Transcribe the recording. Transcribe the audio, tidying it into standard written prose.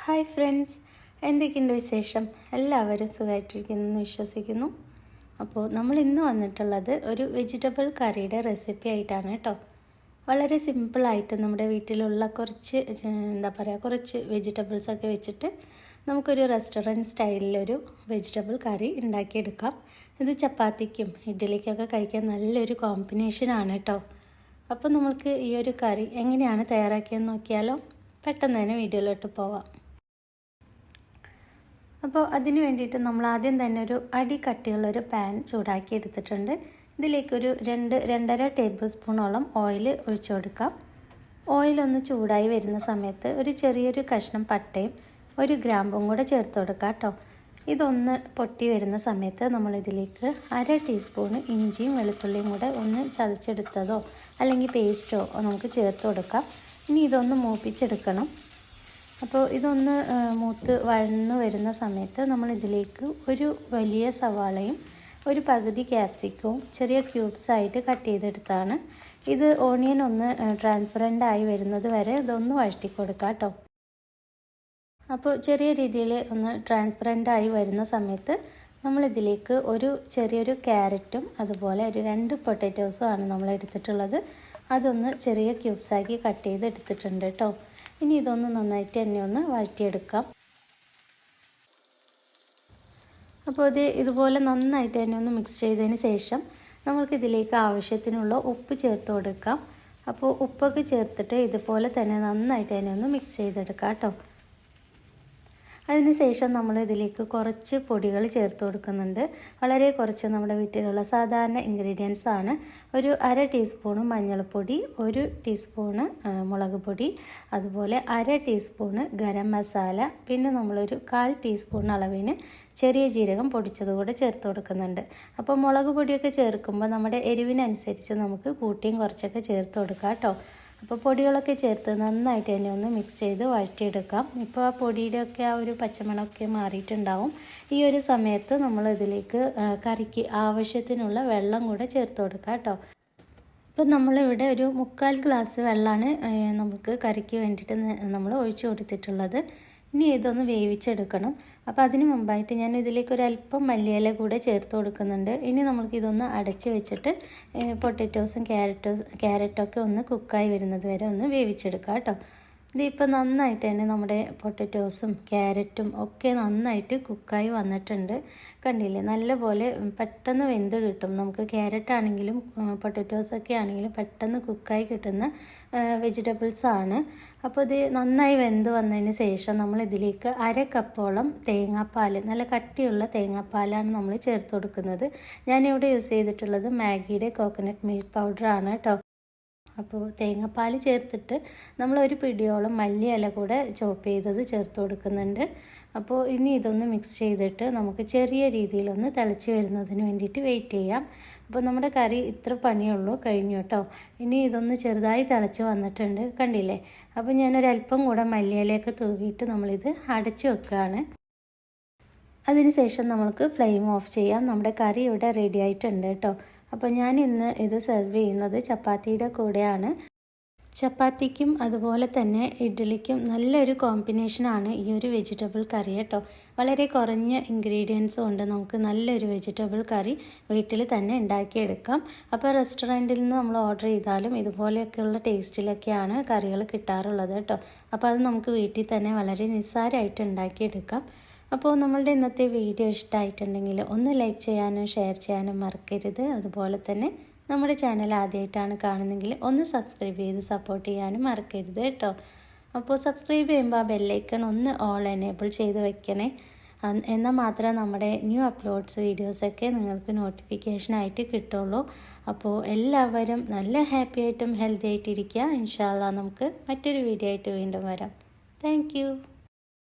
Hi friends, എന്തൊക്കെയുണ്ട് വിശേഷം? എല്ലാവരും സുഖമായിട്ടിരിക്കുന്നെന്ന് വിശ്വസിക്കുന്നു. അപ്പോൾ നമ്മൾ ഇന്ന് വന്നിട്ടുള്ളത് ഒരു വെജിറ്റബിൾ കറിയുടെ റെസിപ്പി ആയിട്ടാണ് കേട്ടോ. വളരെ സിമ്പിളായിട്ട് നമ്മുടെ വീട്ടിലുള്ള കുറച്ച് വെജിറ്റബിൾസൊക്കെ വെച്ചിട്ട് നമുക്കൊരു റെസ്റ്റോറൻറ്റ് സ്റ്റൈലിലൊരു വെജിറ്റബിൾ കറി ഉണ്ടാക്കിയെടുക്കാം. ഇത് ചപ്പാത്തിക്കും ഇഡ്ഡലിക്കൊക്കെ കഴിക്കാൻ നല്ലൊരു കോമ്പിനേഷനാണ് കേട്ടോ. അപ്പോൾ നമുക്ക് ഈ ഒരു കറി എങ്ങനെയാണ് തയ്യാറാക്കിയെന്ന് നോക്കിയാലോ? പെട്ടെന്ന് തന്നെ വീഡിയോയിലോട്ട് പോവാം. അപ്പോൾ അതിന് വേണ്ടിയിട്ട് നമ്മൾ ആദ്യം തന്നെ ഒരു അടി കട്ടിയുള്ളൊരു പാൻ ചൂടാക്കി എടുത്തിട്ടുണ്ട്. ഇതിലേക്കൊരു 2-2.5 ടേബിൾ സ്പൂണോളം ഓയിൽ ഒഴിച്ചു കൊടുക്കാം. ഓയിലൊന്ന് ചൂടായി വരുന്ന സമയത്ത് ഒരു ചെറിയൊരു കഷ്ണം പട്ടയും 1 ഗ്രാമ്പും കൂടെ ചേർത്ത് കൊടുക്കാം കേട്ടോ. ഇതൊന്ന് പൊട്ടി വരുന്ന സമയത്ത് നമ്മളിതിലേക്ക് 1/2 ടീസ്പൂണ് ഇഞ്ചിയും വെളുത്തുള്ളിയും കൂടെ ഒന്ന് ചതച്ചെടുത്തതോ അല്ലെങ്കിൽ പേസ്റ്റോ നമുക്ക് ചേർത്ത് കൊടുക്കാം. ഇനി ഇതൊന്ന് മൂപ്പിച്ചെടുക്കണം. അപ്പോൾ ഇതൊന്ന് മൂത്ത് വഴന്നു വരുന്ന സമയത്ത് നമ്മളിതിലേക്ക് ഒരു വലിയ സവാളയും ഒരു പകുതി ക്യാപ്സിക്കവും ചെറിയ ക്യൂബ്സായിട്ട് കട്ട് ചെയ്തെടുത്താണ്. ഇത് ഓണിയൻ ഒന്ന് ട്രാൻസ്പെറൻ്റ് ആയി വരുന്നത് വരെ ഇതൊന്ന് വഴറ്റി കൊടുക്കാം കേട്ടോ. അപ്പോൾ ചെറിയ രീതിയിൽ ഒന്ന് ട്രാൻസ്പെറൻ്റ് ആയി വരുന്ന സമയത്ത് നമ്മളിതിലേക്ക് ഒരു ചെറിയൊരു ക്യാരറ്റും അതുപോലെ ഒരു 2 പൊട്ടാറ്റോസും ആണ് നമ്മൾ എടുത്തിട്ടുള്ളത്. അതൊന്ന് ചെറിയ ക്യൂബ്സാക്കി കട്ട് ചെയ്ത് എടുത്തിട്ടുണ്ട് കേട്ടോ. ഇനി ഇതൊന്ന് നന്നായിട്ട് തന്നെ ഒന്ന് വഴറ്റിയെടുക്കാം. അപ്പോൾ ഇതുപോലെ നന്നായിട്ട് തന്നെ ഒന്ന് മിക്സ് ചെയ്തതിന് ശേഷം നമുക്കിതിലേക്ക് ആവശ്യത്തിനുള്ള ഉപ്പ് ചേർത്ത് കൊടുക്കാം. അപ്പോൾ ഉപ്പൊക്കെ ചേർത്തിട്ട് ഇതുപോലെ തന്നെ നന്നായിട്ട് തന്നെ ഒന്ന് മിക്സ് ചെയ്തെടുക്കാം കേട്ടോ. അതിനുശേഷം നമ്മൾ ഇതിലേക്ക് കുറച്ച് പൊടികൾ ചേർത്ത് കൊടുക്കുന്നുണ്ട്. വളരെ കുറച്ച് നമ്മുടെ വീട്ടിലുള്ള സാധാരണ ഇൻഗ്രീഡിയൻസ് ആണ്. ഒരു 1/2 ടീസ്പൂണ് മഞ്ഞൾപ്പൊടി, 1 ടീസ്പൂണ് മുളക് പൊടി, അതുപോലെ 1/2 ടീസ്പൂണ് ഗരം മസാല, പിന്നെ നമ്മളൊരു 1/4 ടീസ്പൂൺ അളവിന് ചെറിയ ജീരകം പൊടിച്ചത് കൂടെ ചേർത്ത് കൊടുക്കുന്നുണ്ട്. അപ്പോൾ മുളക് പൊടിയൊക്കെ ചേർക്കുമ്പോൾ നമ്മുടെ എരിവിനനുസരിച്ച് നമുക്ക് കൂട്ടിയും കുറച്ചൊക്കെ ചേർത്ത് കൊടുക്കാം കേട്ടോ. അപ്പോൾ പൊടികളൊക്കെ ചേർത്ത് നന്നായിട്ട് തന്നെ ഒന്ന് മിക്സ് ചെയ്ത് വഴറ്റിയെടുക്കാം. ഇപ്പോൾ ആ പൊടിയുടെയൊക്കെ ആ ഒരു പച്ചമണമൊക്കെ മാറിയിട്ടുണ്ടാവും. ഈ ഒരു സമയത്ത് നമ്മൾ ഇതിലേക്ക് കറിക്ക് ആവശ്യത്തിനുള്ള വെള്ളം കൂടെ ചേർത്ത് കൊടുക്കാം കേട്ടോ. ഇപ്പം നമ്മളിവിടെ ഒരു 3/4 ഗ്ലാസ് വെള്ളമാണ് നമുക്ക് കറിക്ക് വേണ്ടിയിട്ട് നമ്മൾ ഒഴിച്ചു കൊടുത്തിട്ടുള്ളത്. ഇനി ഇതൊന്ന് വേവിച്ചെടുക്കണം. അപ്പോൾ അതിന് മുമ്പായിട്ട് ഞാൻ ഇതിലേക്ക് ഒരല്പം മല്ലിയില കൂടെ ചേർത്ത് കൊടുക്കുന്നുണ്ട്. ഇനി നമുക്കിതൊന്ന് അടച്ച് വെച്ചിട്ട് പൊട്ടാറ്റോസും ക്യാരറ്റൊക്കെ ഒന്ന് കുക്കായി വരുന്നത് വരെ ഒന്ന് വേവിച്ചെടുക്കാം കേട്ടോ. ഇതിപ്പോൾ നന്നായിട്ട് തന്നെ നമ്മുടെ പൊട്ടാറ്റോസും ക്യാരറ്റും ഒക്കെ നന്നായിട്ട് കുക്കായി വന്നിട്ടുണ്ട്. കണ്ടില്ലേ, നല്ലപോലെ പെട്ടെന്ന് വെന്ത് കിട്ടും. നമുക്ക് ക്യാരറ്റ് ആണെങ്കിലും പൊട്ടാറ്റോസൊക്കെ ആണെങ്കിലും പെട്ടെന്ന് കുക്കായി കിട്ടുന്ന വെജിറ്റബിൾസാണ്. അപ്പോൾ ഇത് നന്നായി വെന്ത് വന്നതിന് ശേഷം നമ്മൾ ഇതിലേക്ക് 1/2 കപ്പോളം തേങ്ങാപ്പാൽ, നല്ല കട്ടിയുള്ള തേങ്ങാപ്പാലാണ് നമ്മൾ ചേർത്ത് കൊടുക്കുന്നത്. ഞാനിവിടെ യൂസ് ചെയ്തിട്ടുള്ളത് മാഗിയുടെ കോക്കനട്ട് മിൽക്ക് പൗഡറാണ് കേട്ടോ. അപ്പോൾ തേങ്ങാപ്പാൽ ചേർത്തിട്ട് നമ്മൾ ഒരു പിടിയോളം മല്ലിയില കൂടെ ചോപ്പ് ചെയ്തത് ചേർത്ത് കൊടുക്കുന്നുണ്ട്. അപ്പോൾ ഇനി ഇതൊന്ന് മിക്സ് ചെയ്തിട്ട് നമുക്ക് ചെറിയ രീതിയിലൊന്ന് തിളച്ച് വരുന്നതിന് വേണ്ടിയിട്ട് വെയിറ്റ് ചെയ്യാം. അപ്പോൾ നമ്മുടെ കറി ഇത്ര പണിയുള്ളൂ, കഴിഞ്ഞു കേട്ടോ. ഇനി ഇതൊന്ന് ചെറുതായി തിളച്ച് വന്നിട്ടുണ്ട്, കണ്ടില്ലേ. അപ്പോൾ ഞാനൊരല്പം കൂടെ മല്ലിയിലയൊക്കെ തൂവിയിട്ട് നമ്മളിത് അടച്ച് വെക്കുകയാണ്. അതിനുശേഷം നമുക്ക് ഫ്ലെയിം ഓഫ് ചെയ്യാം. നമ്മുടെ കറി ഇവിടെ റെഡി ആയിട്ടുണ്ട് കേട്ടോ. അപ്പോൾ ഞാൻ ഇന്ന് ഇത് സെർവ് ചെയ്യുന്നത് ചപ്പാത്തിയുടെ കൂടെയാണ്. ചപ്പാത്തിക്കും അതുപോലെ തന്നെ ഇഡ്ഡലിക്കും നല്ലൊരു കോമ്പിനേഷനാണ് ഈ ഒരു വെജിറ്റബിൾ കറി കേട്ടോ. വളരെ കുറഞ്ഞ ഇൻഗ്രീഡിയൻസ് കൊണ്ട് നമുക്ക് നല്ലൊരു വെജിറ്റബിൾ കറി വീട്ടിൽ തന്നെ ഉണ്ടാക്കിയെടുക്കാം. അപ്പോൾ റെസ്റ്റോറൻറ്റിൽ നിന്ന് നമ്മൾ ഓർഡർ ചെയ്താലും ഇതുപോലെയൊക്കെയുള്ള ടേസ്റ്റിലൊക്കെയാണ് കറികൾ കിട്ടാറുള്ളത് കേട്ടോ. അപ്പോൾ അത് നമുക്ക് വീട്ടിൽ തന്നെ വളരെ നിസ്സാരമായിട്ട് ഉണ്ടാക്കിയെടുക്കാം. അപ്പോൾ നമ്മളുടെ ഇന്നത്തെ വീഡിയോ ഇഷ്ടമായിട്ടുണ്ടെങ്കിൽ ഒന്ന് ലൈക്ക് ചെയ്യാനും ഷെയർ ചെയ്യാനും മറക്കരുത്. അതുപോലെ തന്നെ നമ്മുടെ ചാനൽ ആദ്യമായിട്ടാണ് കാണുന്നതെങ്കിൽ ഒന്ന് സബ്സ്ക്രൈബ് ചെയ്ത് സപ്പോർട്ട് ചെയ്യാനും മറക്കരുത് കേട്ടോ. അപ്പോൾ സബ്സ്ക്രൈബ് ചെയ്യുമ്പോൾ ആ ബെല്ലൈക്കൺ ഒന്ന് ഓൾ എനേബിൾ ചെയ്ത് വെക്കണേ. എന്നാൽ മാത്രമേ നമ്മുടെ ന്യൂ അപ്ലോഡ്സ് വീഡിയോസൊക്കെ നിങ്ങൾക്ക് നോട്ടിഫിക്കേഷനായിട്ട് കിട്ടുള്ളൂ. അപ്പോൾ എല്ലാവരും നല്ല ഹാപ്പി ആയിട്ടും ഹെൽത്തി ആയിട്ടിരിക്കുക. ഇൻഷാ അല്ലാഹ് നമുക്ക് മറ്റൊരു വീഡിയോ ആയിട്ട് വീണ്ടും വരാം. താങ്ക്